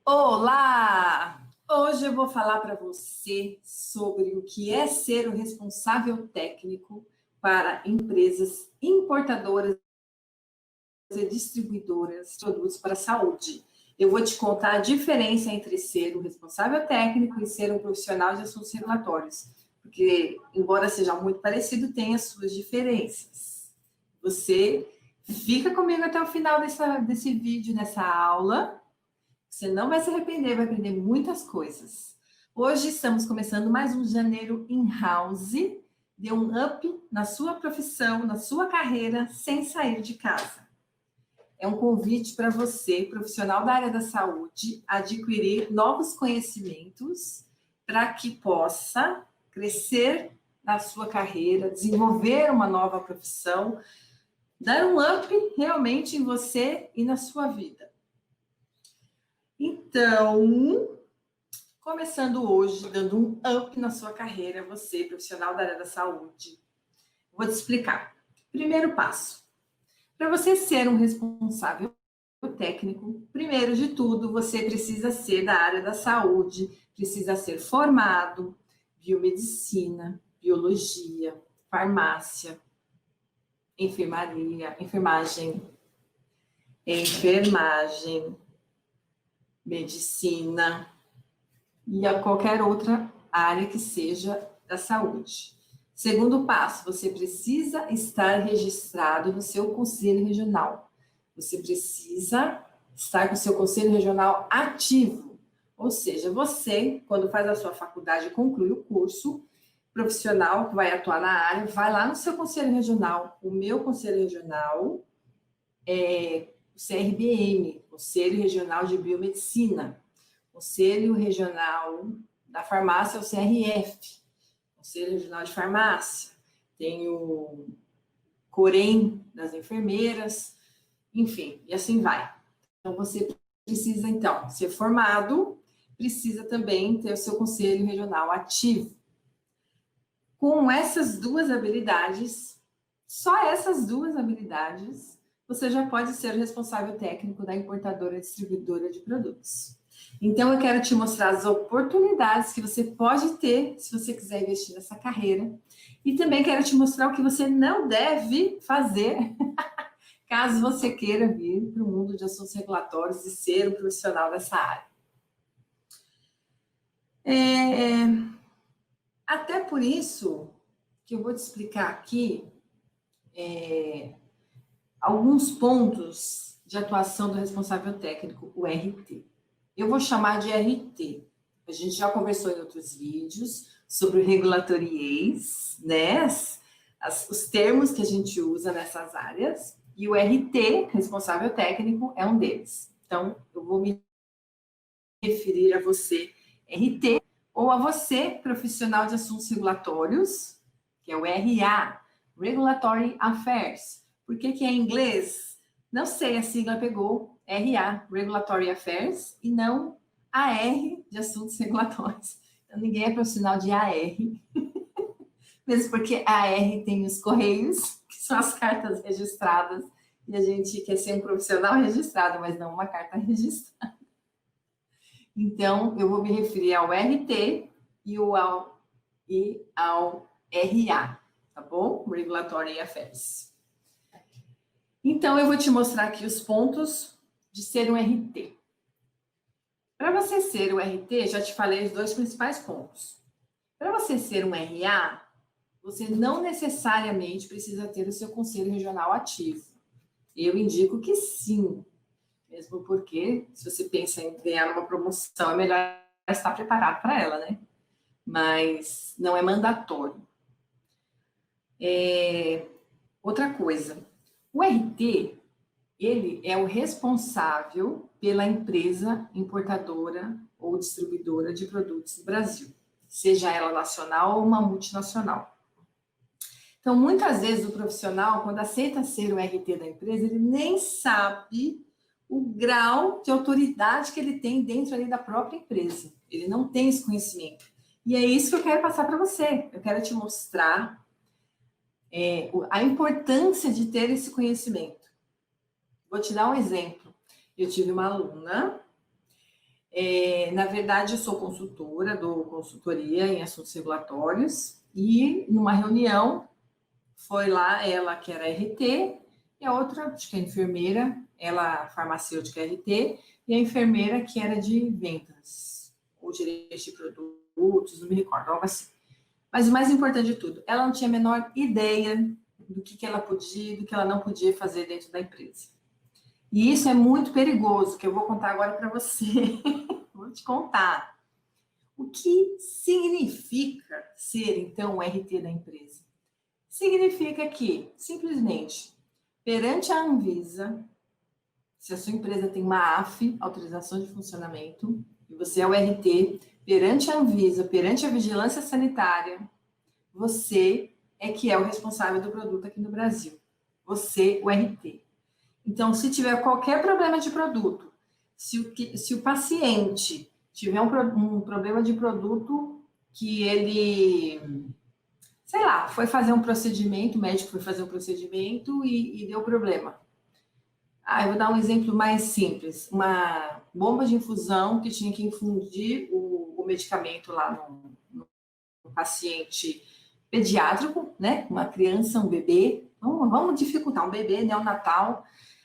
Olá! Hoje eu vou falar para você sobre o que é ser o responsável técnico para empresas importadoras e distribuidoras de produtos para a saúde. Eu vou te contar a diferença entre ser um responsável técnico e ser um profissional de assuntos regulatórios, porque, embora seja muito parecido, tem as suas diferenças. Você fica comigo até o final desse vídeo, nessa aula. Você não vai se arrepender, vai aprender muitas coisas. Hoje estamos começando mais um Janeiro in-house. Dê um up na sua profissão, na sua carreira, sem sair de casa. É um convite para você, profissional da área da saúde, adquirir novos conhecimentos para que possa crescer na sua carreira, desenvolver uma nova profissão, dar um up realmente em você e na sua vida. Então, começando hoje, dando um up na sua carreira, você, profissional da área da saúde, vou te explicar. Primeiro passo. Para você ser um responsável técnico, primeiro de tudo, você precisa ser da área da saúde, precisa ser formado, biomedicina, biologia, farmácia, enfermagem, medicina e a qualquer outra área que seja da saúde. Segundo passo, você precisa estar registrado no seu conselho regional. Você precisa estar com o seu conselho regional ativo. Ou seja, você, quando faz a sua faculdade e conclui o curso profissional que vai atuar na área, vai lá no seu conselho regional. O meu conselho regional é o CRBM, Conselho Regional de Biomedicina. Conselho Regional da Farmácia é o CRF, Conselho Regional de Farmácia. Tem o COREM das enfermeiras, enfim, e assim vai. Então, você precisa, então, ser formado, precisa também ter o seu Conselho Regional ativo. Com essas duas habilidades, só essas duas habilidades, você já pode ser o responsável técnico da importadora e distribuidora de produtos. Então, eu quero te mostrar as oportunidades que você pode ter se você quiser investir nessa carreira. E também quero te mostrar o que você não deve fazer caso você queira vir para o mundo de assuntos regulatórios e ser um profissional dessa área. Até por isso que eu vou te explicar aqui alguns pontos de atuação do responsável técnico, o RT. Eu vou chamar de RT. A gente já conversou em outros vídeos sobre o regulatoriês, né? Os termos que a gente usa nessas áreas. E o RT, responsável técnico, é um deles. Então, eu vou me referir a você, RT, ou a você, profissional de assuntos regulatórios, que é o RA, Regulatory Affairs. Por que é em inglês? Não sei, a sigla pegou RA, Regulatory Affairs, e não AR, de assuntos regulatórios. Então, ninguém é profissional de AR, mesmo porque AR tem os correios, que são as cartas registradas, e a gente quer ser um profissional registrado, mas não uma carta registrada. Então, eu vou me referir ao RT e ao RA, tá bom? Regulatory Affairs. Então, eu vou te mostrar aqui os pontos de ser um RT. Para você ser um RT, já te falei os dois principais pontos. Para você ser um RA, você não necessariamente precisa ter o seu conselho regional ativo. Eu indico que sim, mesmo porque, se você pensa em ganhar uma promoção, é melhor estar preparado para ela, né? Mas não é mandatório. Outra coisa, o RT, ele é o responsável pela empresa importadora ou distribuidora de produtos do Brasil, seja ela nacional ou uma multinacional. Então, muitas vezes o profissional, quando aceita ser o RT da empresa, ele nem sabe o grau de autoridade que ele tem dentro ali da própria empresa. Ele não tem esse conhecimento. E é isso que eu quero passar para você. Eu quero te mostrar a importância de ter esse conhecimento. Vou te dar um exemplo. Eu tive uma aluna, na verdade, eu sou consultora, dou consultoria em assuntos regulatórios, e numa reunião, foi lá ela que era RT, e a outra, acho que é enfermeira, ela farmacêutica RT, e a enfermeira que era de vendas, ou gerente de produtos, não me recordo, algo assim. Mas o mais importante de tudo, ela não tinha a menor ideia do que ela podia, do que ela não podia fazer dentro da empresa. E isso é muito perigoso, que eu vou contar agora para você. Vou te contar. O que significa ser, então, o RT da empresa? Significa que, simplesmente, perante a Anvisa, se a sua empresa tem uma AF, autorização de funcionamento, e você é o RT, perante a Anvisa, perante a vigilância sanitária, você é que é o responsável do produto aqui no Brasil. Você, o RT. Então, se tiver qualquer problema de produto, se o paciente tiver um problema de produto que ele, sei lá, foi fazer um procedimento, o médico foi fazer um procedimento e deu problema. Eu vou dar um exemplo mais simples. Uma bomba de infusão que tinha que infundir o medicamento lá no paciente pediátrico, né? Uma criança, um bebê. Vamos dificultar, um bebê neonatal.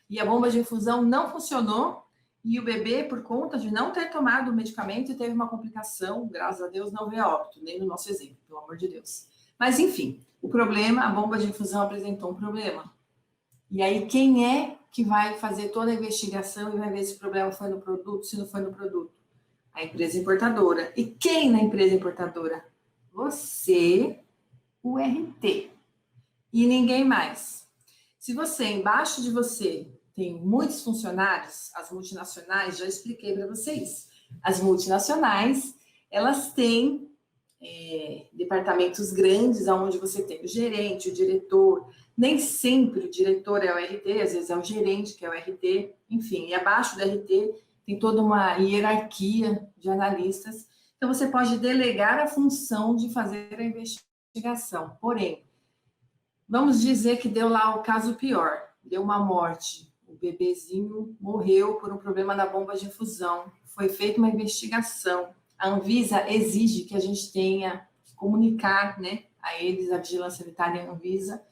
E a bomba de infusão não funcionou. E o bebê, por conta de não ter tomado o medicamento, teve uma complicação. Graças a Deus não veio a óbito, nem no nosso exemplo, pelo amor de Deus. Mas, enfim, o problema, a bomba de infusão apresentou um problema. E aí, quem é que vai fazer toda a investigação e vai ver se o problema foi no produto, se não foi no produto? A empresa importadora. E quem na empresa importadora? Você, o RT. E ninguém mais. Se você, embaixo de você, tem muitos funcionários, as multinacionais, já expliquei para vocês. As multinacionais, elas têm departamentos grandes, onde você tem o gerente, o diretor. Nem sempre o diretor é o RT, às vezes é o gerente que é o RT. Enfim, e abaixo do RT tem toda uma hierarquia de analistas. Então, você pode delegar a função de fazer a investigação. Porém, vamos dizer que deu lá o caso pior, deu uma morte. O bebezinho morreu por um problema na bomba de infusão. Foi feita uma investigação. A Anvisa exige que a gente tenha que comunicar, né, a eles, a Vigilância Sanitária e a Anvisa,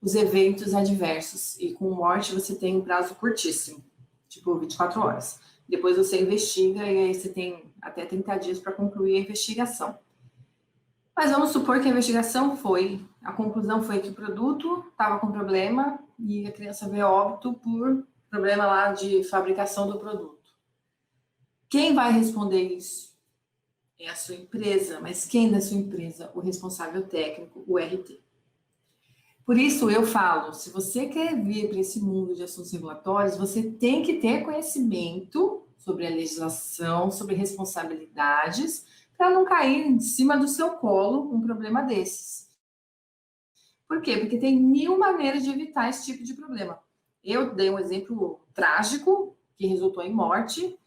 os eventos adversos. E com morte você tem um prazo curtíssimo, tipo 24 horas. Depois você investiga e aí você tem até 30 dias para concluir a investigação. Mas vamos supor que a investigação a conclusão foi que o produto estava com problema e a criança veio a óbito por problema lá de fabricação do produto. Quem vai responder isso? É a sua empresa, mas quem da sua empresa? O responsável técnico, o RT. Por isso eu falo, se você quer vir para esse mundo de assuntos regulatórios, você tem que ter conhecimento sobre a legislação, sobre responsabilidades, para não cair em cima do seu colo um problema desses. Por quê? Porque tem 1000 maneiras de evitar esse tipo de problema. Eu dei um exemplo trágico, que resultou em morte,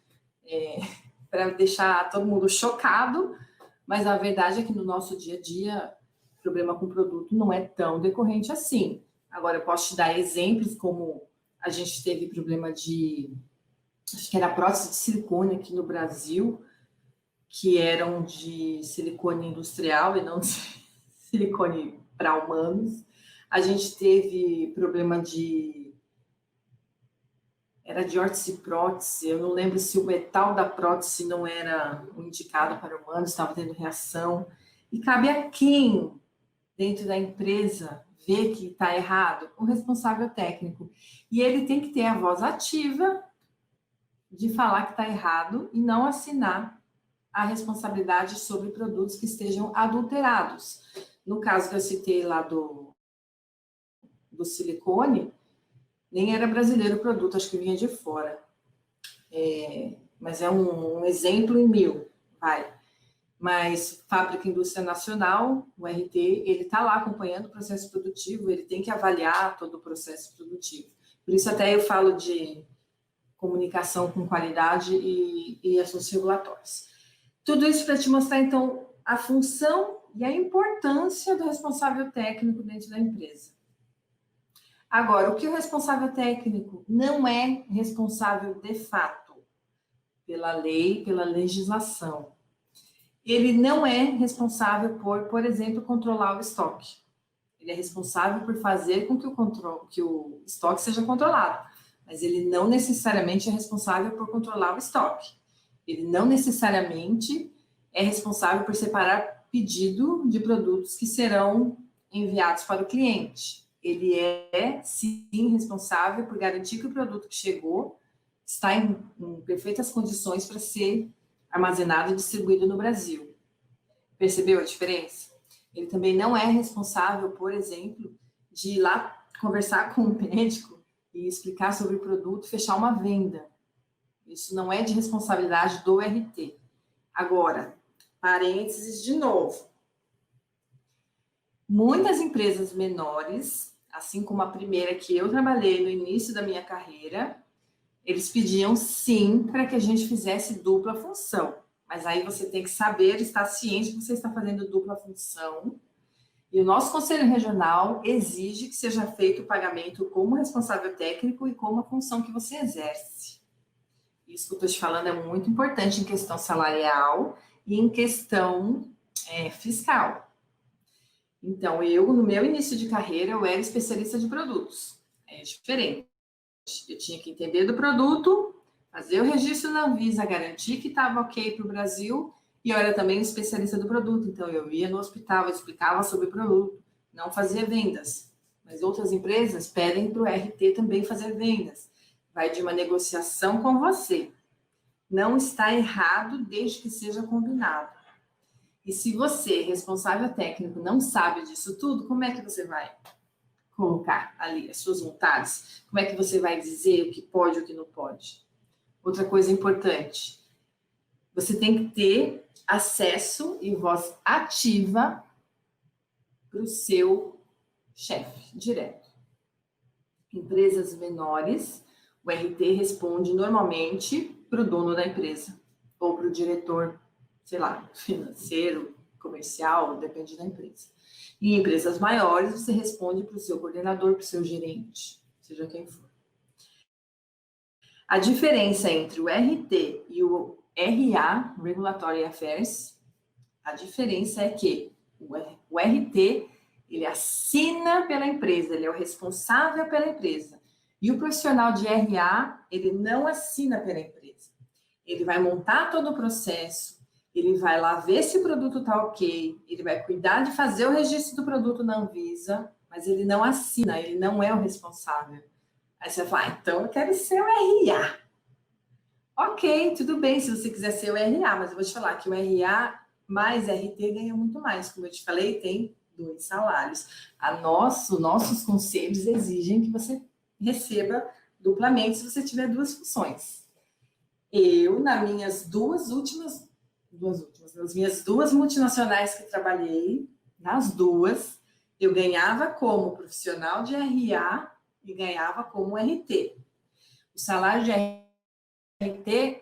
para deixar todo mundo chocado, mas a verdade é que no nosso dia a dia, problema com produto não é tão decorrente assim. Agora, eu posso te dar exemplos como a gente teve problema acho que era prótese de silicone aqui no Brasil, que eram de silicone industrial e não de silicone para humanos. A gente teve problema era de órtese e prótese, eu não lembro se o metal da prótese não era indicado para humanos, estava tendo reação. E cabe a quem, dentro da empresa, ver que está errado? O responsável técnico. E ele tem que ter a voz ativa de falar que está errado e não assinar a responsabilidade sobre produtos que estejam adulterados. No caso que eu citei lá do silicone, nem era brasileiro o produto, acho que vinha de fora. Mas é um exemplo em 1000, vai. Mas fábrica indústria nacional, o RT, ele está lá acompanhando o processo produtivo, ele tem que avaliar todo o processo produtivo. Por isso até eu falo de comunicação com qualidade e assuntos regulatórios. Tudo isso para te mostrar, então, a função e a importância do responsável técnico dentro da empresa. Agora, o que o responsável técnico não é responsável de fato pela lei, pela legislação. Ele não é responsável por exemplo, controlar o estoque. Ele é responsável por fazer com que o estoque seja controlado, mas ele não necessariamente é responsável por controlar o estoque. Ele não necessariamente é responsável por separar pedido de produtos que serão enviados para o cliente. Ele é, sim, responsável por garantir que o produto que chegou está em perfeitas condições para ser armazenado e distribuído no Brasil. Percebeu a diferença? Ele também não é responsável, por exemplo, de ir lá conversar com o médico e explicar sobre o produto, fechar uma venda. Isso não é de responsabilidade do RT. Agora, parênteses de novo. Muitas empresas menores, assim como a primeira que eu trabalhei no início da minha carreira, eles pediam sim para que a gente fizesse dupla função. Mas aí você tem que saber, estar ciente que você está fazendo dupla função. E o nosso Conselho Regional exige que seja feito o pagamento como responsável técnico e como a função que você exerce. Isso que eu estou te falando é muito importante em questão salarial e em questão fiscal. Então, eu, no meu início de carreira, eu era especialista de produtos. É diferente. Eu tinha que entender do produto, fazer o registro na Anvisa, garantir que estava ok para o Brasil, e eu era também especialista do produto, então eu ia no hospital, explicava sobre o produto, não fazia vendas. Mas outras empresas pedem para o RT também fazer vendas. Vai de uma negociação com você. Não está errado desde que seja combinado. E se você, responsável técnico, não sabe disso tudo, como é que você vai colocar ali as suas vontades? Como é que você vai dizer o que pode e o que não pode? Outra coisa importante, você tem que ter acesso e voz ativa para o seu chefe direto. Empresas menores, o RT responde normalmente para o dono da empresa ou para o diretor, sei lá, financeiro, comercial, depende da empresa. Em empresas maiores, você responde para o seu coordenador, para o seu gerente, seja quem for. A diferença entre o RT e o RA, Regulatory Affairs, a diferença é que o RT, ele assina pela empresa, ele é o responsável pela empresa. E o profissional de RA, ele não assina pela empresa. Ele vai montar todo o processo, ele vai lá ver se o produto está ok, ele vai cuidar de fazer o registro do produto na Anvisa, mas ele não assina, ele não é o responsável. Aí você vai falar, então eu quero ser o RA. Ok, tudo bem se você quiser ser o RA, mas eu vou te falar que o RA mais RT ganha muito mais. Como eu te falei, tem 2 salários. Nossos conselhos exigem que você receba duplamente se você tiver 2 funções. Eu, nas minhas nas minhas 2 multinacionais que trabalhei, nas 2, eu ganhava como profissional de RA e ganhava como RT. O salário de RT,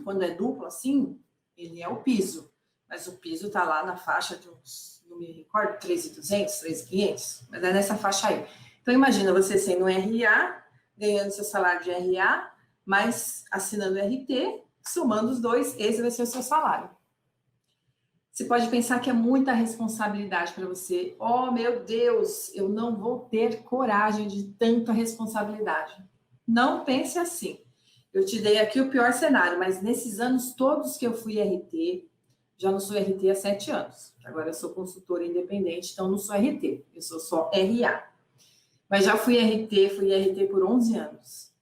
quando é duplo assim, ele é o piso. Mas o piso está lá na faixa de uns, não me recordo, 3.200, 3.500, mas é nessa faixa aí. Então, imagina você sendo um RA, ganhando seu salário de RA, mas assinando RT, somando os 2, esse vai ser o seu salário. Você pode pensar que é muita responsabilidade para você. Oh, meu Deus, eu não vou ter coragem de tanta responsabilidade. Não pense assim. Eu te dei aqui o pior cenário, mas nesses anos todos que eu fui RT, já não sou RT há 7 anos. Agora eu sou consultora independente, então não sou RT, eu sou só RA. Mas já fui RT por 11 anos.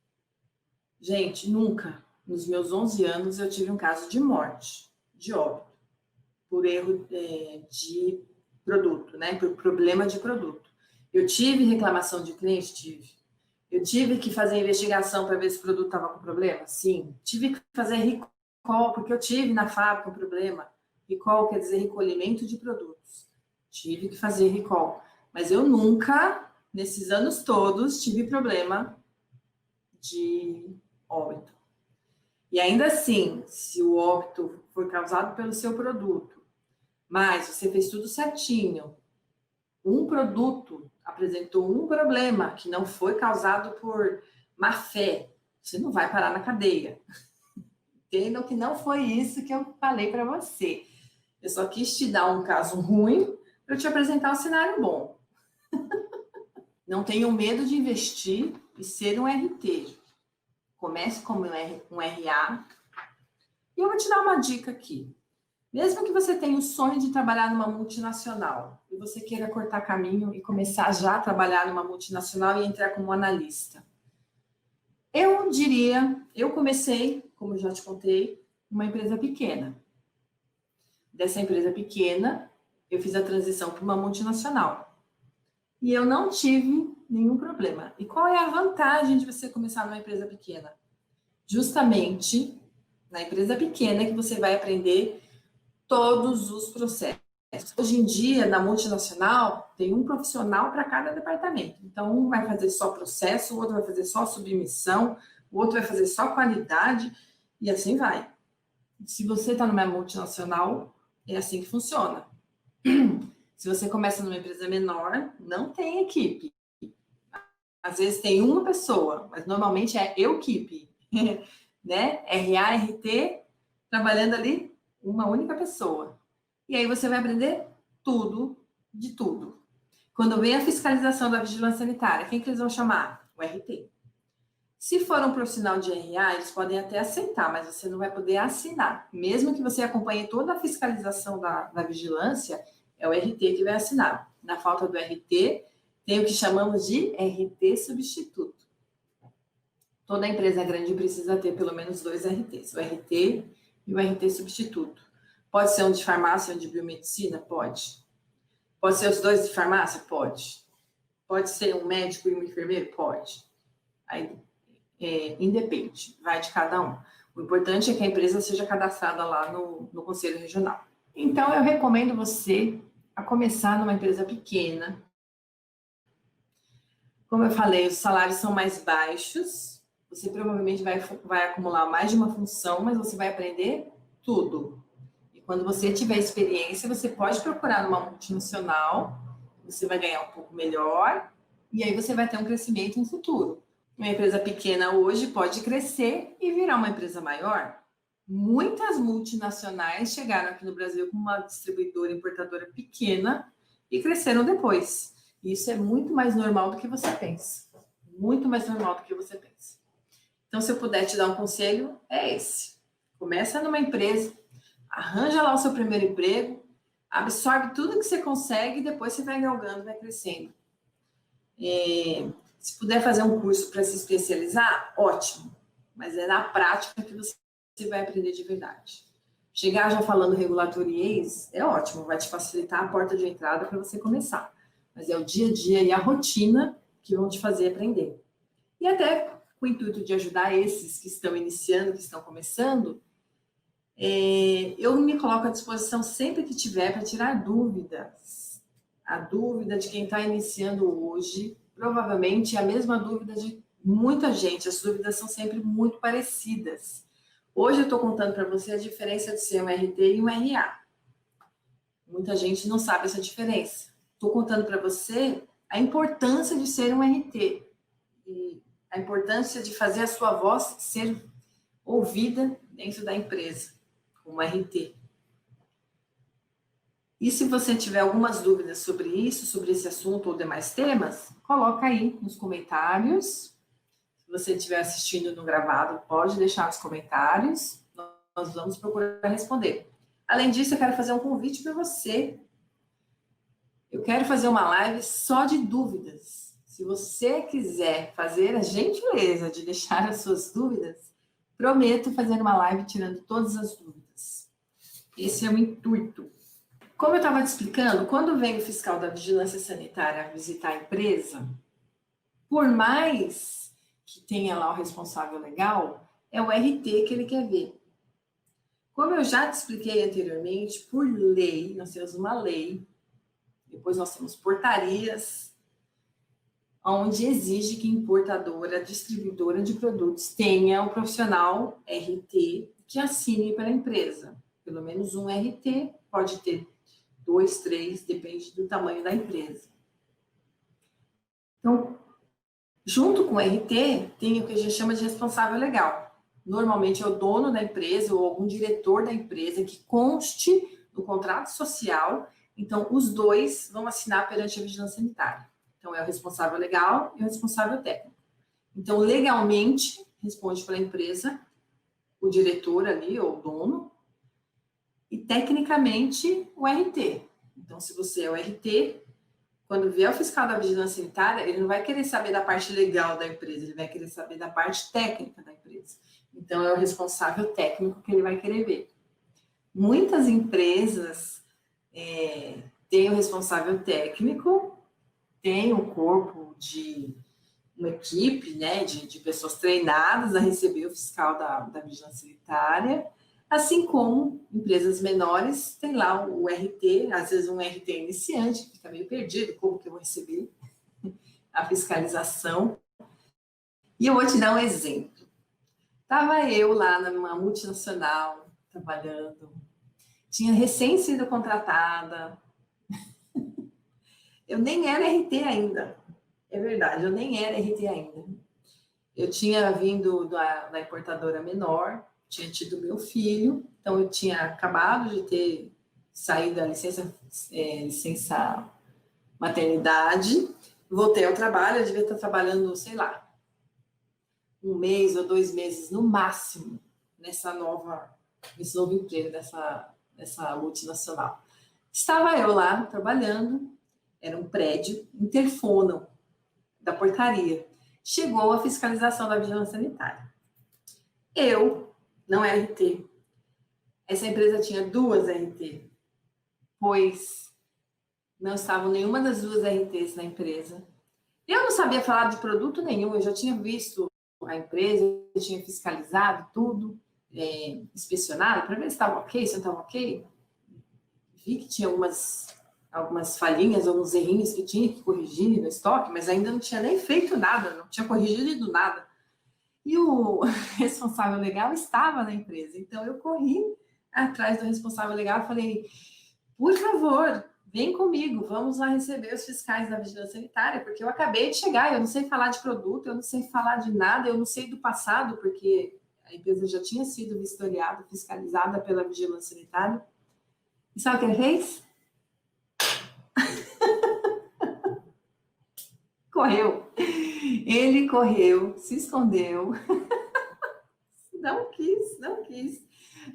Gente, nunca, nos meus 11 anos, eu tive um caso de morte, de óbito, por erro de produto, né? Por problema de produto. Eu tive reclamação de cliente? Tive. Eu tive que fazer investigação para ver se o produto estava com problema? Sim. Tive que fazer recall, porque eu tive na fábrica um problema. Recall quer dizer recolhimento de produtos. Tive que fazer recall. Mas eu nunca, nesses anos todos, tive problema de óbito. E ainda assim, se o óbito foi causado pelo seu produto, mas você fez tudo certinho, um produto apresentou um problema que não foi causado por má fé, você não vai parar na cadeia. Entendam que não foi isso que eu falei para você. Eu só quis te dar um caso ruim para eu te apresentar um cenário bom. Não tenham medo de investir e ser um RT. Comece como um RA. E eu vou te dar uma dica aqui. Mesmo que você tenha o sonho de trabalhar numa multinacional e você queira cortar caminho e começar já a trabalhar numa multinacional e entrar como analista, eu diria, eu comecei, como eu já te contei, uma empresa pequena. Dessa empresa pequena, eu fiz a transição para uma multinacional. E eu não tive nenhum problema. E qual é a vantagem de você começar numa empresa pequena? Justamente na empresa pequena que você vai aprender todos os processos. Hoje em dia, na multinacional, tem um profissional para cada departamento. Então, um vai fazer só processo, o outro vai fazer só submissão, o outro vai fazer só qualidade, e assim vai. Se você está numa multinacional, é assim que funciona. Se você começa numa empresa menor, não tem equipe. Às vezes tem uma pessoa, mas normalmente é equipe, né? RA, RT, trabalhando ali, uma única pessoa. E aí você vai aprender tudo, de tudo. Quando vem a fiscalização da vigilância sanitária, quem que eles vão chamar? O RT. Se for um profissional de RA, eles podem até aceitar, mas você não vai poder assinar. Mesmo que você acompanhe toda a fiscalização da vigilância, é o RT que vai assinar. Na falta do RT, tem o que chamamos de RT substituto. Toda empresa grande precisa ter pelo menos 2 RTs, o RT e o RT substituto. Pode ser um de farmácia, um de biomedicina? Pode. Pode ser os 2 de farmácia? Pode. Pode ser um médico e um enfermeiro? Pode. Aí, independe, vai de cada um. O importante é que a empresa seja cadastrada lá no Conselho Regional. Então, eu recomendo você a começar numa empresa pequena. Como eu falei, os salários são mais baixos, você provavelmente vai acumular mais de uma função, mas você vai aprender tudo. E quando você tiver experiência, você pode procurar numa multinacional, você vai ganhar um pouco melhor, e aí você vai ter um crescimento no futuro. Uma empresa pequena hoje pode crescer e virar uma empresa maior. Muitas multinacionais chegaram aqui no Brasil com uma distribuidora importadora pequena e cresceram depois. Isso é muito mais normal do que você pensa. Muito mais normal do que você pensa. Então, se eu puder te dar um conselho, é esse. Começa numa empresa, arranja lá o seu primeiro emprego, absorve tudo que você consegue e depois você vai galgando, vai crescendo. Se puder fazer um curso para se especializar, ótimo. Mas é na prática que você vai aprender de verdade. Chegar já falando regulatoriês é ótimo, vai te facilitar a porta de entrada para você começar. Mas é o dia a dia e a rotina que vão te fazer aprender. E até com o intuito de ajudar esses que estão iniciando, que estão começando, eu me coloco à disposição sempre que tiver para tirar dúvidas. A dúvida de quem está iniciando hoje, provavelmente é a mesma dúvida de muita gente. As dúvidas são sempre muito parecidas. Hoje eu estou contando para você a diferença de ser um RT e um RA. Muita gente não sabe essa diferença. Estou contando para você a importância de ser um RT e a importância de fazer a sua voz ser ouvida dentro da empresa, como RT. E se você tiver algumas dúvidas sobre isso, sobre esse assunto ou demais temas, coloca aí nos comentários. Se você estiver assistindo no gravado, pode deixar nos comentários. Nós vamos procurar responder. Além disso, eu quero fazer um convite para você. Eu quero fazer uma live só de dúvidas. Se você quiser fazer a gentileza de deixar as suas dúvidas, prometo fazer uma live tirando todas as dúvidas. Esse é o intuito. Como eu estava te explicando, quando vem o fiscal da Vigilância Sanitária visitar a empresa, por mais que tenha lá o responsável legal, é o RT que ele quer ver. Como eu já te expliquei anteriormente, por lei, nós temos uma lei, depois nós temos portarias, onde exige que importadora, distribuidora de produtos tenha um profissional RT que assine para a empresa. Pelo menos um RT, pode ter 2, 3, depende do tamanho da empresa. Então, junto com o RT, tem o que a gente chama de responsável legal. Normalmente é o dono da empresa ou algum diretor da empresa que conste no contrato social. Então, os dois vão assinar perante a vigilância sanitária. Então, é o responsável legal e o responsável técnico. Então, legalmente, responde pela empresa o diretor ali, ou o dono, e tecnicamente o RT. Então, se você é o RT, quando vier o fiscal da vigilância sanitária, ele não vai querer saber da parte legal da empresa, ele vai querer saber da parte técnica da empresa. Então, é o responsável técnico que ele vai querer ver. Muitas empresas têm o responsável técnico, tem um corpo de uma equipe, né, de pessoas treinadas a receber o fiscal da vigilância sanitária, assim como empresas menores tem lá o RT, às vezes um RT iniciante, que fica meio perdido, como que eu vou receber a fiscalização. E eu vou te dar um exemplo. Estava eu lá numa multinacional, trabalhando, tinha recém sido contratada, eu nem era RT ainda, é verdade, eu nem era RT ainda. Eu tinha vindo da importadora menor, tinha tido meu filho, então eu tinha acabado de ter saído da licença maternidade, voltei ao trabalho, eu devia estar trabalhando, sei lá, 1 mês ou 2 meses no máximo nesse novo emprego dessa multinacional. Estava eu lá trabalhando, era um prédio, interfonam da portaria. Chegou a fiscalização da vigilância sanitária. Eu não era RT. Essa empresa tinha 2 RT, pois não estavam nenhuma das 2 RTs na empresa. Eu não sabia falar de produto nenhum, eu já tinha visto a empresa, eu tinha fiscalizado tudo, inspecionado, para ver se estava ok, se não estava ok. Vi que tinha algumas falhinhas, alguns errinhos que tinha que corrigir no estoque, mas ainda não tinha nem feito nada, não tinha corrigido nada. E o responsável legal estava na empresa. Então, eu corri atrás do responsável legal e falei, por favor, vem comigo, vamos lá receber os fiscais da vigilância sanitária, porque eu acabei de chegar, eu não sei falar de produto, eu não sei falar de nada, eu não sei do passado, porque a empresa já tinha sido vistoriada, fiscalizada pela vigilância sanitária. E sabe o que ele fez? Correu. Ele correu, se escondeu, não quis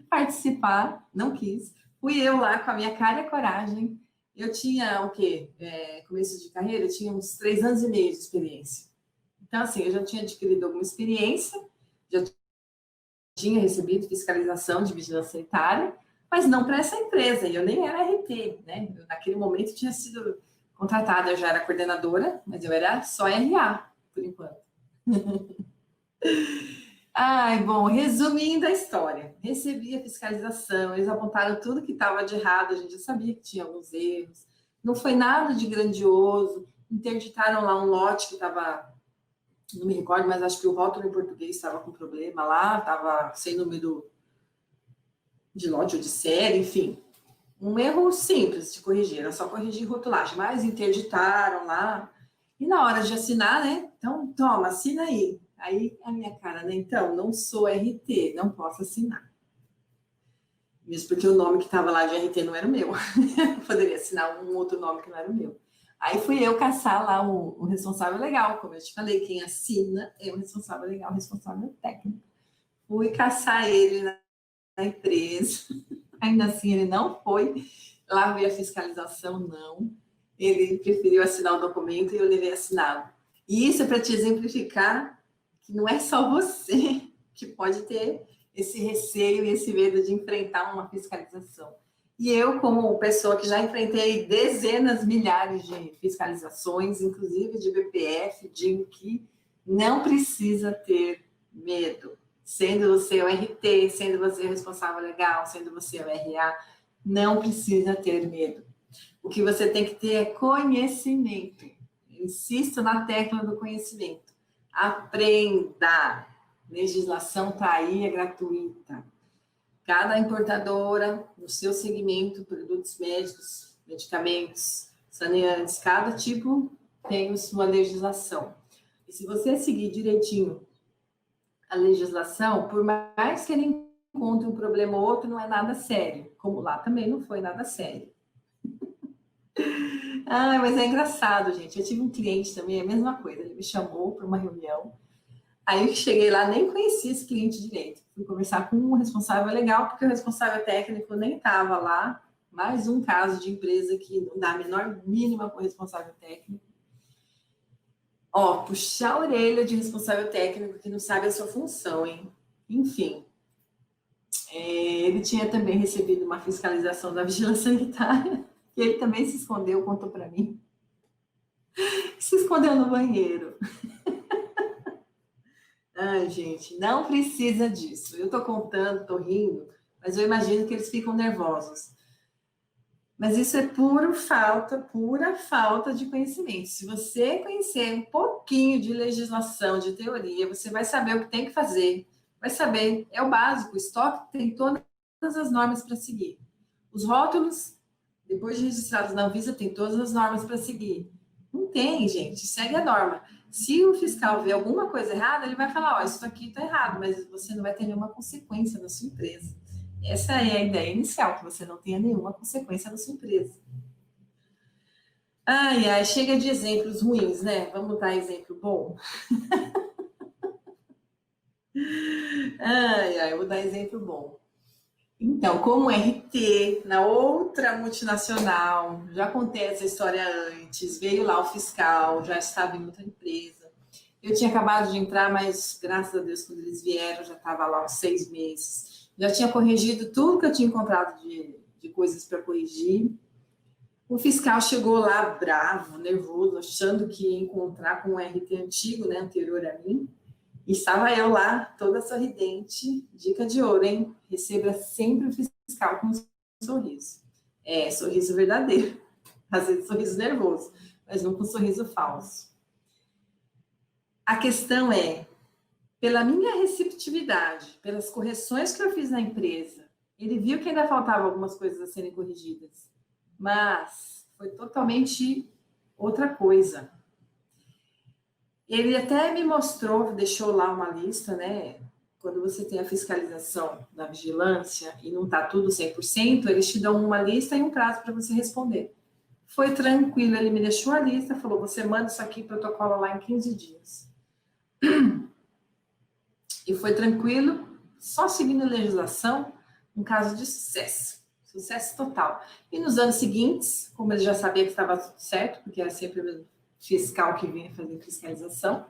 participar, não quis. Fui eu lá com a minha cara e coragem. Eu tinha o quê? Começo de carreira, eu tinha uns 3 anos e meio de experiência. Então, assim, eu já tinha adquirido alguma experiência, já tinha recebido fiscalização de vigilância sanitária, mas não para essa empresa, e eu nem era RT, né? Eu, naquele momento tinha sido contratada, eu já era coordenadora, mas eu era só RA, por enquanto. Ai, bom, resumindo a história, recebi a fiscalização, eles apontaram tudo que estava de errado, a gente já sabia que tinha alguns erros, não foi nada de grandioso, interditaram lá um lote que estava, não me recordo, mas acho que o rótulo em português estava com problema lá, estava sem número de lote ou de série, enfim, um erro simples de corrigir, era só corrigir rotulagem, mas interditaram lá, e na hora de assinar, né, então, toma, assina aí. Aí a minha cara, né? Então, não sou RT, não posso assinar. Mesmo porque o nome que estava lá de RT não era o meu. Eu poderia assinar um outro nome que não era o meu. Aí fui eu caçar lá o responsável legal, como eu te falei, quem assina é o responsável legal, o responsável técnico. Fui caçar ele na empresa, ainda assim ele não foi lá ver a fiscalização, não. Ele preferiu assinar o documento e eu levei assinado. E isso é para te exemplificar que não é só você que pode ter esse receio e esse medo de enfrentar uma fiscalização. E eu, como pessoa que já enfrentei dezenas, milhares de fiscalizações, inclusive de BPF, digo que não precisa ter medo. Sendo você o RT, sendo você o responsável legal, sendo você o RA, não precisa ter medo. O que você tem que ter é conhecimento. Eu insisto na tecla do conhecimento. Aprenda. Legislação está aí, é gratuita. Cada importadora, no seu segmento, produtos médicos, medicamentos, saneantes, cada tipo tem sua legislação. E se você seguir direitinho a legislação, por mais que ele encontre um problema ou outro, não é nada sério. Como lá também não foi nada sério. Ah, mas é engraçado, gente. Eu tive um cliente também, a mesma coisa. Ele me chamou para uma reunião. Aí eu cheguei lá, nem conhecia esse cliente direito. Fui conversar com um responsável legal, porque o responsável técnico nem estava lá. Mais um caso de empresa que não dá a menor mínima com o responsável técnico. Ó, puxar a orelha de responsável técnico que não sabe a sua função, hein? Enfim, ele tinha também recebido uma fiscalização da vigilância sanitária, e ele também se escondeu, contou para mim. Se escondeu no banheiro. Ai, gente, não precisa disso. Eu tô contando, tô rindo, mas eu imagino que eles ficam nervosos. Mas isso é pura falta de conhecimento. Se você conhecer um pouquinho de legislação, de teoria, você vai saber o que tem que fazer. Vai saber, é o básico. O estoque tem todas as normas para seguir. Os rótulos, depois de registrados na Anvisa, tem todas as normas para seguir. Não tem, gente, segue a norma. Se o fiscal vê alguma coisa errada, ele vai falar, ó, isso aqui está errado, mas você não vai ter nenhuma consequência na sua empresa. Essa é a ideia inicial, que você não tenha nenhuma consequência na sua empresa. Ai, ai, chega de exemplos ruins, né? Vamos dar exemplo bom? Ai, ai, eu vou dar exemplo bom. Então, como RT, na outra multinacional, já contei essa história antes, veio lá o fiscal, já estava em outra empresa. Eu tinha acabado de entrar, mas graças a Deus, quando eles vieram, já estava lá uns 6 meses. Já tinha corrigido tudo que eu tinha encontrado de coisas para corrigir. O fiscal chegou lá bravo, nervoso, achando que ia encontrar com um RT antigo, né, anterior a mim. E estava eu lá, toda sorridente. Dica de ouro, hein? Receba sempre o fiscal com um sorriso. É, sorriso verdadeiro. Às vezes sorriso nervoso, mas não com sorriso falso. A questão é, pela minha receptividade, pelas correções que eu fiz na empresa, ele viu que ainda faltavam algumas coisas a serem corrigidas, mas foi totalmente outra coisa. Ele até me mostrou, deixou lá uma lista, né? Quando você tem a fiscalização da vigilância e não está tudo 100%, eles te dão uma lista e um prazo para você responder. Foi tranquilo, ele me deixou a lista, falou, você manda isso aqui, protocolo lá em 15 dias. E foi tranquilo, só seguindo a legislação, um caso de sucesso. Sucesso total. E nos anos seguintes, como ele já sabia que estava tudo certo, porque era sempre o fiscal que vinha fazer fiscalização,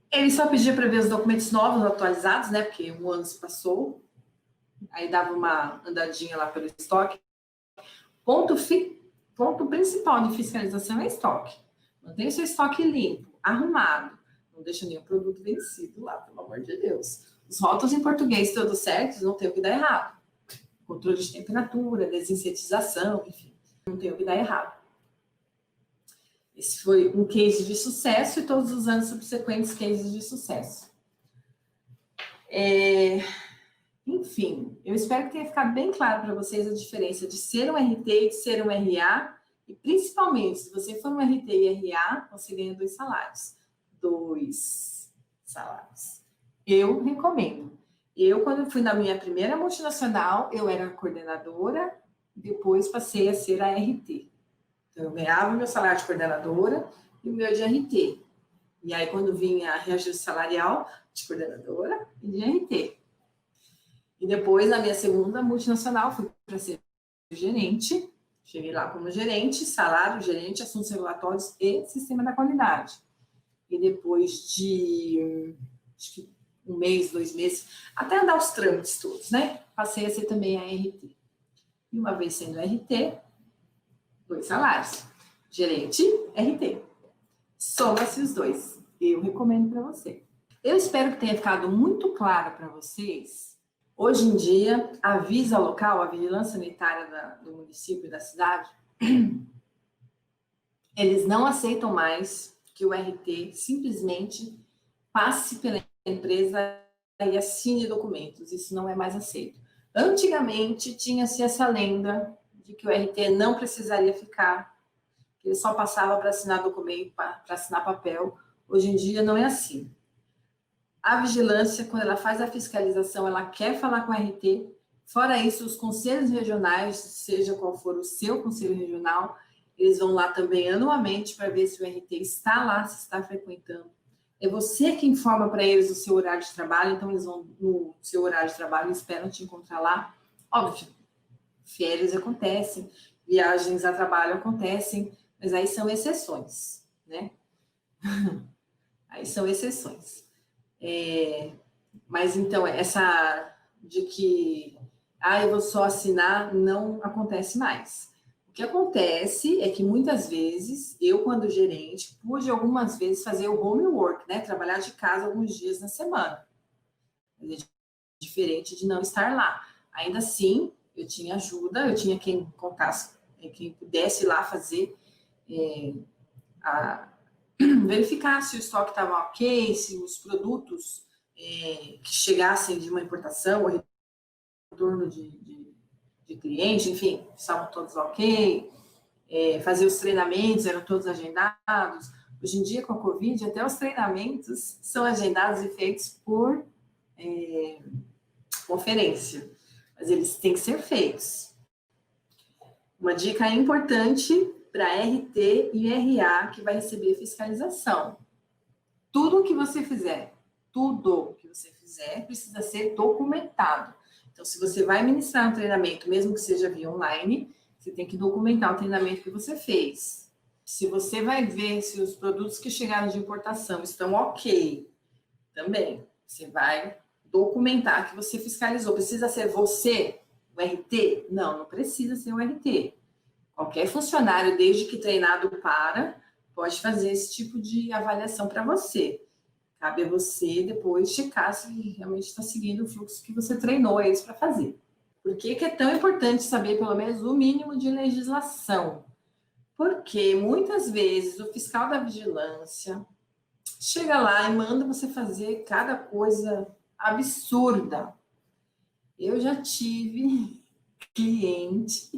ele só pedia para ver os documentos novos, atualizados, né? Porque um ano se passou, aí dava uma andadinha lá pelo estoque. Ponto principal de fiscalização é estoque. Mantenha o seu estoque limpo, arrumado. Não deixa nenhum produto vencido lá, pelo amor de Deus. Os rótulos em português todos certos, não tem o que dar errado. Controle de temperatura, desinsetização, enfim, não tem o que dar errado. Esse foi um case de sucesso e todos os anos subsequentes cases de sucesso. Enfim, eu espero que tenha ficado bem claro para vocês a diferença de ser um RT e de ser um RA, e principalmente, se você for um RT e RA, você ganha 2 salários. 2 salários. Eu recomendo. Eu, quando fui na minha primeira multinacional, eu era coordenadora, depois passei a ser a RT. Então, eu ganhava o meu salário de coordenadora e o meu de RT. E aí, quando vinha reajuste salarial, de coordenadora e de RT. E depois, na minha segunda multinacional, fui para ser gerente. Cheguei lá como gerente, salário, gerente, assuntos regulatórios e sistema da qualidade. E depois de, acho que 1 mês, 2 meses, até andar os trâmites todos, né? Passei a ser também a RT. E uma vez sendo RT, 2 salários. Gerente, RT. Soma-se os 2. Eu recomendo para você. Eu espero que tenha ficado muito claro para vocês. Hoje em dia, a Visa local, a vigilância sanitária do município e da cidade, eles não aceitam mais que o RT simplesmente passe pela empresa e assine documentos. Isso não é mais aceito. Antigamente, tinha-se essa lenda de que o RT não precisaria ficar, que ele só passava para assinar documento, para assinar papel. Hoje em dia não é assim. A vigilância, quando ela faz a fiscalização, ela quer falar com a RT. Fora isso, os conselhos regionais, seja qual for o seu conselho regional, eles vão lá também anualmente para ver se o RT está lá, se está frequentando. É você que informa para eles o seu horário de trabalho, então eles vão no seu horário de trabalho e esperam te encontrar lá. Óbvio, férias acontecem, viagens a trabalho acontecem, mas aí são exceções, né? Aí são exceções. Mas então, essa de que eu vou só assinar, não acontece mais. O que acontece é que muitas vezes, eu, quando gerente, pude algumas vezes fazer o homework, né? Trabalhar de casa alguns dias na semana. É diferente de não estar lá. Ainda assim, eu tinha ajuda, eu tinha quem contasse, quem pudesse ir lá fazer, verificar se o estoque estava ok, se os produtos que chegassem de uma importação ou retorno de cliente, enfim, estavam todos ok, fazer os treinamentos, eram todos agendados. Hoje em dia, com a Covid, até os treinamentos são agendados e feitos por conferência, mas eles têm que ser feitos. Uma dica importante para RT e RA que vai receber fiscalização. Tudo que você fizer, precisa ser documentado. Então, se você vai ministrar um treinamento, mesmo que seja via online, você tem que documentar o treinamento que você fez. Se você vai ver se os produtos que chegaram de importação estão ok, também, você vai documentar que você fiscalizou. Precisa ser você, o RT? Não, não precisa ser o RT. Qualquer funcionário, desde que treinado pode fazer esse tipo de avaliação para você. Cabe a você depois checar se realmente está seguindo o fluxo que você treinou eles para fazer. Por que é tão importante saber pelo menos o mínimo de legislação? Porque muitas vezes o fiscal da vigilância chega lá e manda você fazer cada coisa absurda. Eu já tive cliente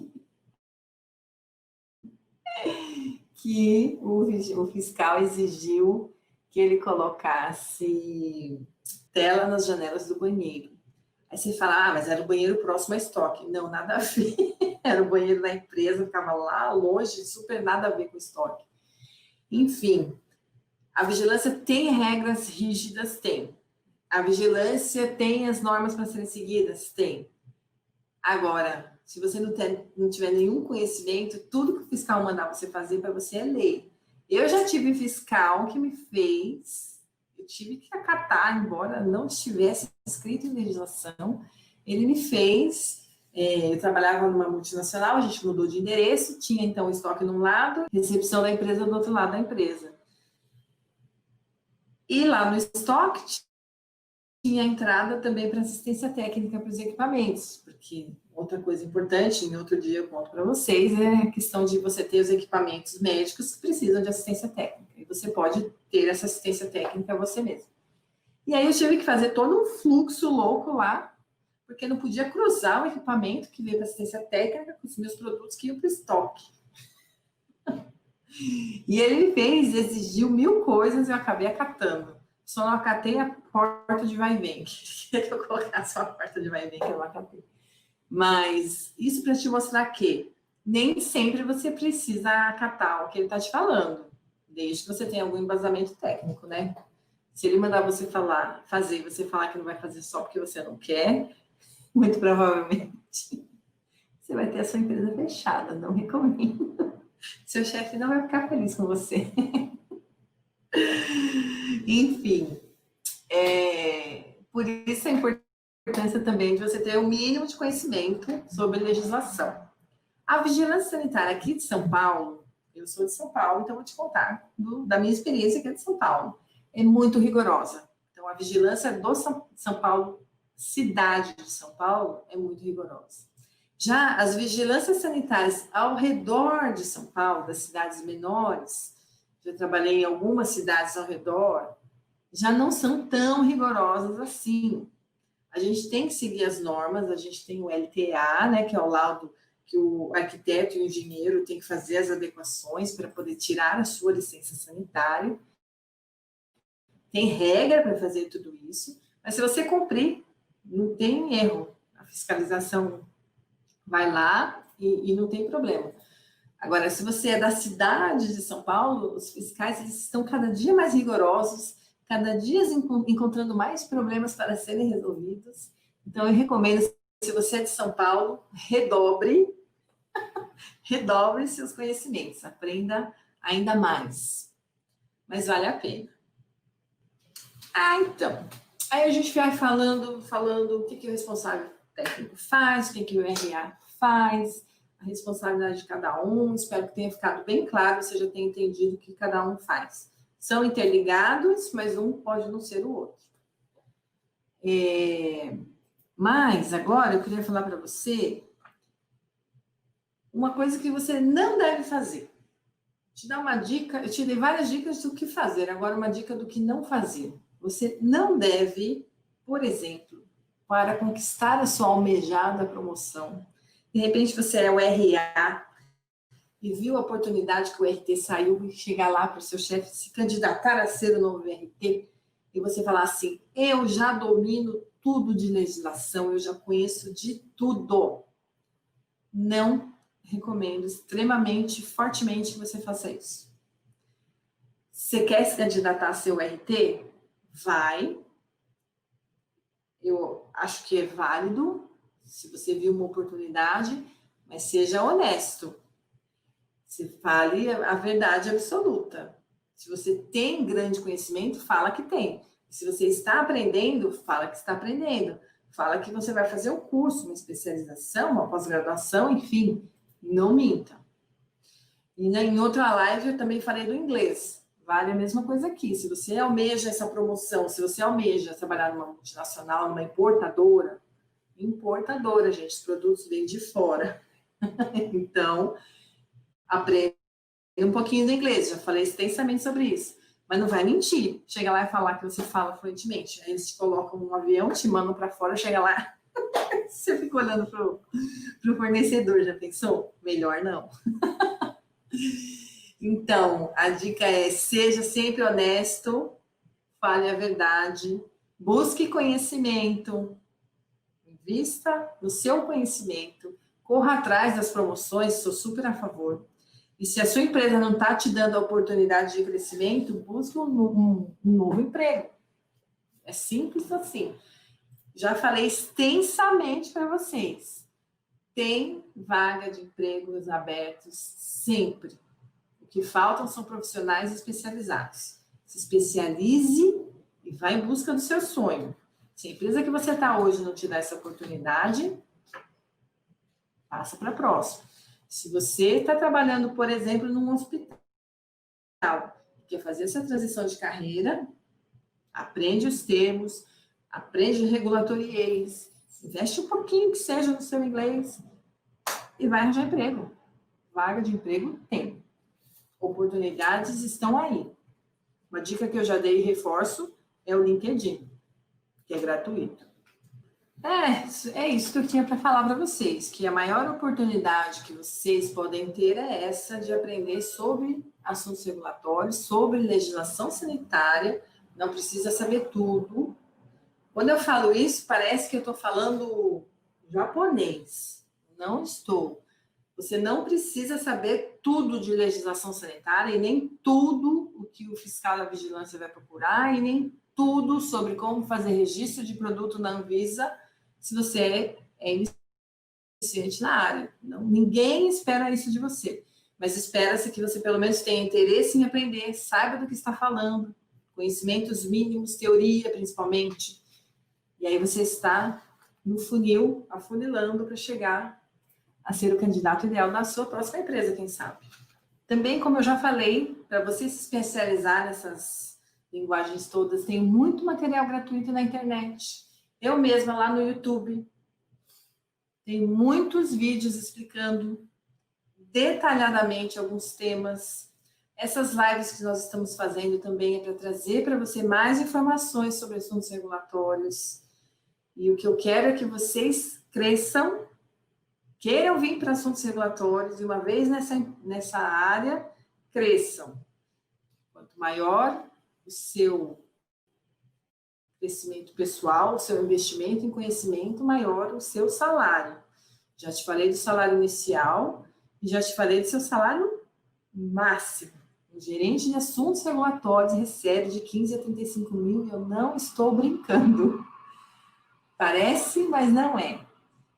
que o fiscal exigiu que ele colocasse tela nas janelas do banheiro. Aí você fala, mas era o banheiro próximo a estoque. Não, nada a ver. Era o banheiro da empresa, ficava lá longe, super nada a ver com estoque. Enfim, a vigilância tem regras rígidas? Tem. A vigilância tem as normas para serem seguidas? Tem. Agora, se você não tiver nenhum conhecimento, tudo que o fiscal mandar você fazer para você é lei. Eu já tive fiscal que me fez, eu tive que acatar, embora não estivesse escrito em legislação, ele me fez, eu trabalhava numa multinacional, a gente mudou de endereço, tinha então o estoque num lado, recepção da empresa do outro lado da empresa. E lá no estoque tinha entrada também para assistência técnica para os equipamentos, porque outra coisa importante, em outro dia eu conto para vocês, é a questão de você ter os equipamentos médicos que precisam de assistência técnica. E você pode ter essa assistência técnica você mesmo. E aí eu tive que fazer todo um fluxo louco lá, porque não podia cruzar o equipamento que veio para assistência técnica com os meus produtos que iam para o estoque. E ele exigiu 1000 coisas e eu acabei acatando. Só não acatei a porta de vai e vem. Queria que eu colocasse uma porta de vai e vem, que eu não acatei. Mas isso para te mostrar que nem sempre você precisa acatar o que ele está te falando, desde que você tenha algum embasamento técnico, né? Se ele mandar você fazer, você falar que não vai fazer só porque você não quer, muito provavelmente você vai ter a sua empresa fechada. Não recomendo. Seu chefe não vai ficar feliz com você. Enfim, por isso a importância também de você ter o mínimo de conhecimento sobre legislação. A vigilância sanitária aqui de São Paulo, eu sou de São Paulo, então vou te contar da minha experiência aqui de São Paulo. É muito rigorosa. Então, a vigilância do São Paulo, cidade de São Paulo, é muito rigorosa. Já as vigilâncias sanitárias ao redor de São Paulo, das cidades menores, já trabalhei em algumas cidades ao redor, já não são tão rigorosas assim. A gente tem que seguir as normas, a gente tem o LTA, né, que é o laudo que o arquiteto e o engenheiro têm que fazer as adequações para poder tirar a sua licença sanitária. Tem regra para fazer tudo isso, mas se você cumprir, não tem erro. A fiscalização vai lá e não tem problema. Agora, se você é da cidade de São Paulo, os fiscais eles estão cada dia mais rigorosos, cada dia encontrando mais problemas para serem resolvidos. Então, eu recomendo, se você é de São Paulo, redobre seus conhecimentos, aprenda ainda mais. Mas vale a pena. Então, aí a gente vai falando o que o responsável técnico faz, o que o RA faz, a responsabilidade de cada um. Espero que tenha ficado bem claro, você já tenha entendido o que cada um faz. São interligados, mas um pode não ser o outro. Mas agora eu queria falar para você uma coisa que você não deve fazer. Te dar uma dica, eu te dei várias dicas do que fazer, agora uma dica do que não fazer. Você não deve, por exemplo, para conquistar a sua almejada promoção, de repente você é o RA e viu a oportunidade que o RT saiu e chegar lá para o seu chefe se candidatar a ser o novo RT e você falar assim, eu já domino tudo de legislação, eu já conheço de tudo. Não recomendo extremamente, fortemente que você faça isso. Você quer se candidatar a ser o RT? Vai. Eu acho que é válido, se você viu uma oportunidade, mas seja honesto. Você fale a verdade absoluta. Se você tem grande conhecimento, fala que tem. Se você está aprendendo, fala que está aprendendo. Fala que você vai fazer um curso, uma especialização, uma pós-graduação, enfim, não minta. E em outra live eu também falei do inglês. Vale a mesma coisa aqui. Se você almeja essa promoção, se você almeja trabalhar numa multinacional, numa importadora, gente, os produtos vêm de fora. Então, aprenda um pouquinho do inglês, já falei extensamente sobre isso. Mas não vai mentir. Chega lá e falar que você fala fluentemente. Aí eles te colocam num avião, te mandam para fora, chega lá, você fica olhando pro fornecedor, já pensou? Melhor não. Então, a dica é, seja sempre honesto, fale a verdade, busque conhecimento, invista no seu conhecimento, corra atrás das promoções, sou super a favor. E se a sua empresa não está te dando a oportunidade de crescimento, busque um novo emprego. É simples assim. Já falei extensamente para vocês. Tem vaga de empregos abertos sempre. O que faltam são profissionais especializados. Se especialize e vá em busca do seu sonho. Se a empresa que você está hoje não te dá essa oportunidade, passa para a próxima. Se você está trabalhando, por exemplo, num hospital, quer fazer essa transição de carreira, aprende os termos, aprende regulatorias, investe um pouquinho que seja no seu inglês e vai arranjar emprego. Vaga de emprego tem. Oportunidades estão aí. Uma dica que eu já dei e reforço é o LinkedIn, que é gratuito. É isso que eu tinha para falar para vocês, que a maior oportunidade que vocês podem ter é essa de aprender sobre assuntos regulatórios, sobre legislação sanitária, não precisa saber tudo. Quando eu falo isso, parece que eu estou falando japonês. Não estou. Você não precisa saber tudo de legislação sanitária e nem tudo o que o fiscal da vigilância vai procurar e nem tudo sobre como fazer registro de produto na Anvisa se você é iniciante na área. Não, ninguém espera isso de você, mas espera-se que você pelo menos tenha interesse em aprender, saiba do que está falando, conhecimentos mínimos, teoria principalmente, e aí você está no funil, afunilando para chegar a ser o candidato ideal da sua próxima empresa, quem sabe. Também, como eu já falei, para você se especializar nessas linguagens todas, tem muito material gratuito na internet. Eu mesma, lá no YouTube, tenho muitos vídeos explicando detalhadamente alguns temas. Essas lives que nós estamos fazendo também é para trazer para você mais informações sobre assuntos regulatórios. E o que eu quero é que vocês cresçam queiram vir para assuntos regulatórios e uma vez nessa área, cresçam. Quanto maior o seu crescimento pessoal, o seu investimento em conhecimento, maior o seu salário. Já te falei do salário inicial e já te falei do seu salário máximo. O gerente de assuntos regulatórios recebe de 15 a 35 mil e eu não estou brincando. Parece, mas não é.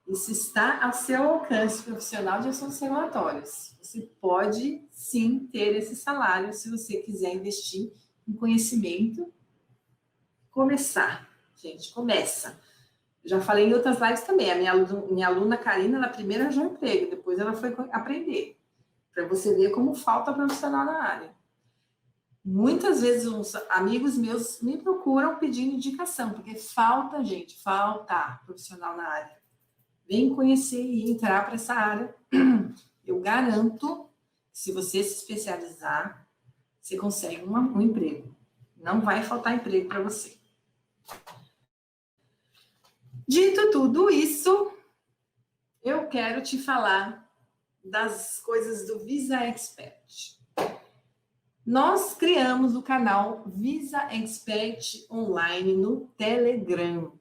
Isso está ao seu alcance, profissional de assuntos regulatórios. Você pode, sim, ter esse salário se você quiser investir em conhecimento. Começar. Gente, começa. Eu já falei em outras lives também. A minha aluna Karina, na primeira arranjou emprego, depois ela foi aprender. Para você ver como falta profissional na área. Muitas vezes uns amigos meus me procuram pedindo indicação, porque falta, gente, falta profissional na área. Vem conhecer e entrar para essa área. Eu garanto que se você se especializar, você consegue um emprego. Não vai faltar emprego para você. Dito tudo isso, eu quero te falar das coisas do Visa Expert. Nós criamos o canal Visa Expert Online no Telegram.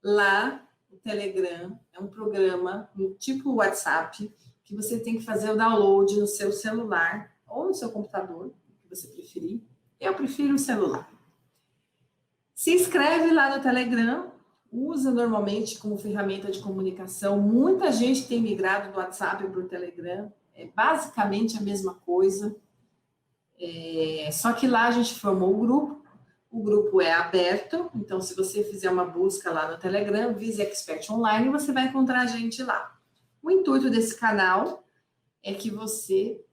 Lá, o Telegram é um programa tipo WhatsApp, que você tem que fazer o download no seu celular ou no seu computador, o que você preferir. Eu prefiro o celular. Se inscreve lá no Telegram, usa normalmente como ferramenta de comunicação. Muita gente tem migrado do WhatsApp para o Telegram. É basicamente a mesma coisa. Só que lá a gente formou o grupo é aberto, então se você fizer uma busca lá no Telegram, Visa Expert Online, você vai encontrar a gente lá. O intuito desse canal é que você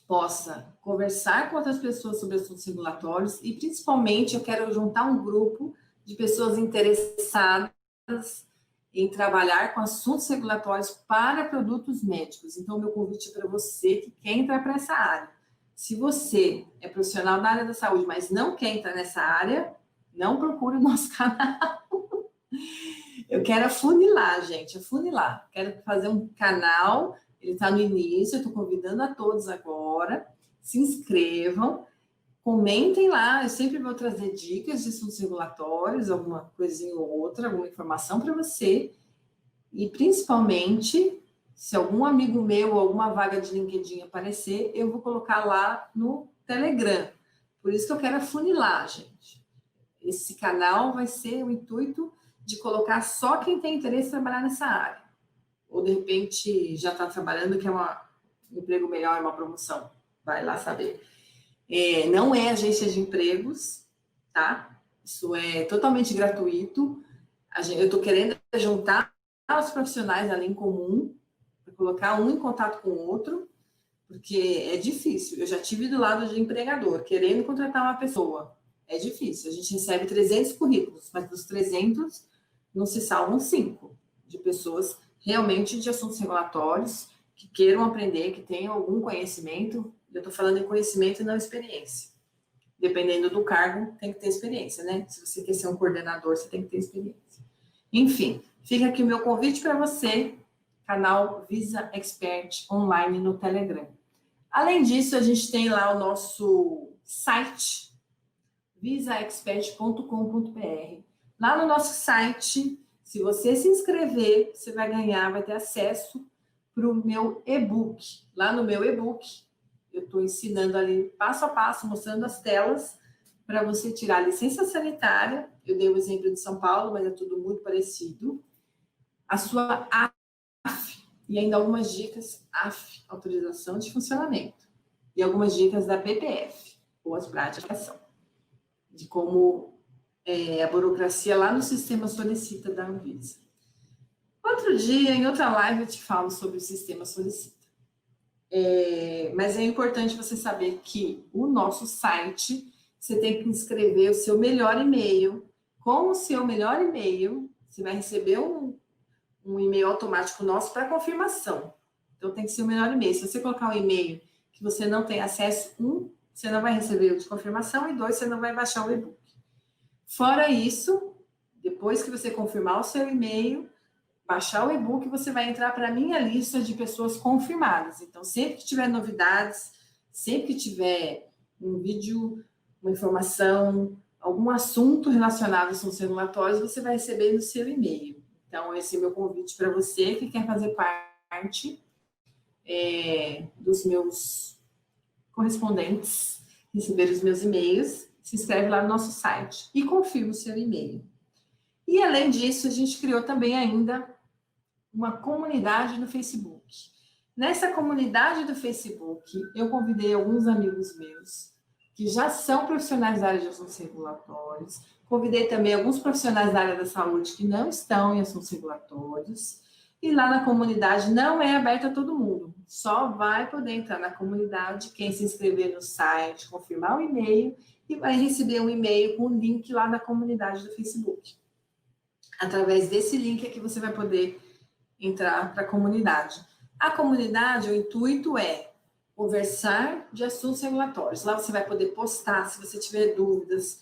possa conversar com outras pessoas sobre assuntos regulatórios e principalmente eu quero juntar um grupo de pessoas interessadas em trabalhar com assuntos regulatórios para produtos médicos. Então, meu convite é para você que quer entrar para essa área. Se você é profissional da área da saúde, mas não quer entrar nessa área, não procure o nosso canal. Eu quero afunilar, gente, afunilar. Quero fazer um canal, ele está no início, eu estou convidando a todos agora. Se inscrevam, comentem lá, eu sempre vou trazer dicas de assuntos regulatórios, alguma coisinha ou outra, alguma informação para você. E principalmente, se algum amigo meu ou alguma vaga de LinkedIn aparecer, eu vou colocar lá no Telegram. Por isso que eu quero afunilar, gente. Esse canal vai ser o intuito de colocar só quem tem interesse em trabalhar nessa área. Ou, de repente, já está trabalhando, que é um emprego melhor, uma promoção. Vai lá saber. Não é agência de empregos, tá? Isso é totalmente gratuito. Eu estou querendo juntar os profissionais ali em comum, para colocar um em contato com o outro, porque é difícil. Eu já tive do lado de empregador, querendo contratar uma pessoa. É difícil. A gente recebe 300 currículos, mas dos 300 não se salvam 5 de pessoas realmente de assuntos regulatórios, que queiram aprender, que tenham algum conhecimento. Eu estou falando em conhecimento e não experiência. Dependendo do cargo, tem que ter experiência, né? Se você quer ser um coordenador, você tem que ter experiência. Enfim, fica aqui o meu convite para você, canal Visa Expert Online no Telegram. Além disso, a gente tem lá o nosso site, visaexpert.com.br. Lá no nosso site, se você se inscrever, você vai ganhar, vai ter acesso para o meu e-book. Lá no meu e-book, eu estou ensinando ali passo a passo, mostrando as telas para você tirar a licença sanitária. Eu dei o exemplo de São Paulo, mas é tudo muito parecido. A sua AF e ainda algumas dicas AF, autorização de funcionamento. E algumas dicas da PPF, boas práticas, de como a burocracia lá no sistema solicita da Anvisa. Outro dia, em outra live, eu te falo sobre o sistema solicita. Mas é importante você saber que o nosso site, você tem que inscrever o seu melhor e-mail. Com o seu melhor e-mail, você vai receber um e-mail automático nosso para confirmação. Então, tem que ser o melhor e-mail. Se você colocar um e-mail que você não tem acesso, você não vai receber o de confirmação, e 2, você não vai baixar o e-book. Fora isso, depois que você confirmar o seu e-mail, baixar o e-book, você vai entrar para a minha lista de pessoas confirmadas. Então, sempre que tiver novidades, sempre que tiver um vídeo, uma informação, algum assunto relacionado aos fundos regulatórios, você vai receber no seu e-mail. Então, esse é o meu convite para você que quer fazer parte dos meus correspondentes, receber os meus e-mails, se inscreve lá no nosso site e confirma o seu e-mail. E, além disso, a gente criou também ainda uma comunidade no Facebook. Nessa comunidade do Facebook, eu convidei alguns amigos meus que já são profissionais da área de assuntos regulatórios, convidei também alguns profissionais da área da saúde que não estão em assuntos regulatórios, e lá na comunidade não é aberta a todo mundo, só vai poder entrar na comunidade quem se inscrever no site, confirmar o e-mail, e vai receber um e-mail com o link lá da comunidade do Facebook. Através desse link é que você vai poder entrar para a comunidade. A comunidade, o intuito é conversar de assuntos regulatórios. Lá você vai poder postar, se você tiver dúvidas,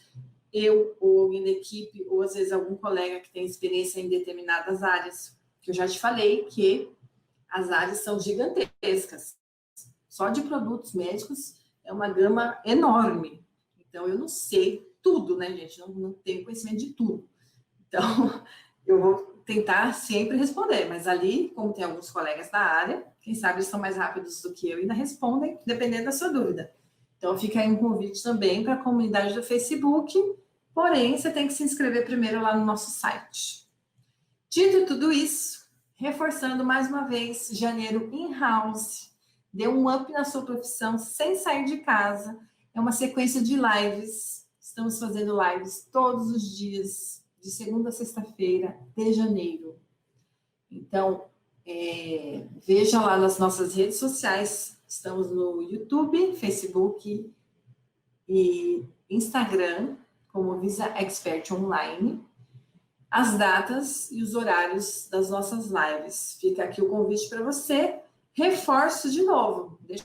eu ou alguém da equipe, ou às vezes algum colega que tem experiência em determinadas áreas, que eu já te falei que as áreas são gigantescas. Só de produtos médicos é uma gama enorme. Então, eu não sei tudo, né, gente? Não tenho conhecimento de tudo. Então, eu vou tentar sempre responder, mas ali, como tem alguns colegas da área, quem sabe eles são mais rápidos do que eu e ainda respondem, dependendo da sua dúvida. Então, fica aí um convite também para a comunidade do Facebook, porém, você tem que se inscrever primeiro lá no nosso site. Dito tudo isso, reforçando mais uma vez, janeiro in-house, dê um up na sua profissão sem sair de casa, é uma sequência de lives, estamos fazendo lives todos os dias, de segunda a sexta-feira de janeiro. Então, veja lá nas nossas redes sociais, estamos no YouTube, Facebook e Instagram, como Visa Expert Online, as datas e os horários das nossas lives. Fica aqui o convite para você. Reforço de novo, deixa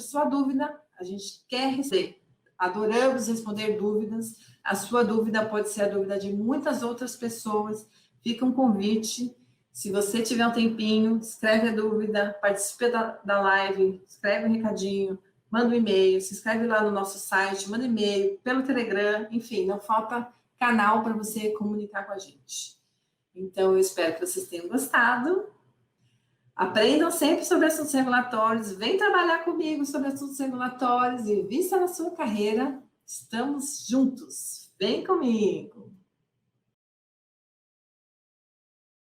sua dúvida, a gente quer receber. Adoramos responder dúvidas. A sua dúvida pode ser a dúvida de muitas outras pessoas. Fica um convite. Se você tiver um tempinho, escreve a dúvida, participe da live, escreve um recadinho, manda um e-mail, se inscreve lá no nosso site, manda e-mail, pelo Telegram, enfim, não falta canal para você comunicar com a gente. Então, eu espero que vocês tenham gostado. Aprendam sempre sobre assuntos regulatórios, vem trabalhar comigo sobre assuntos regulatórios e invista na sua carreira. Estamos juntos. Vem comigo!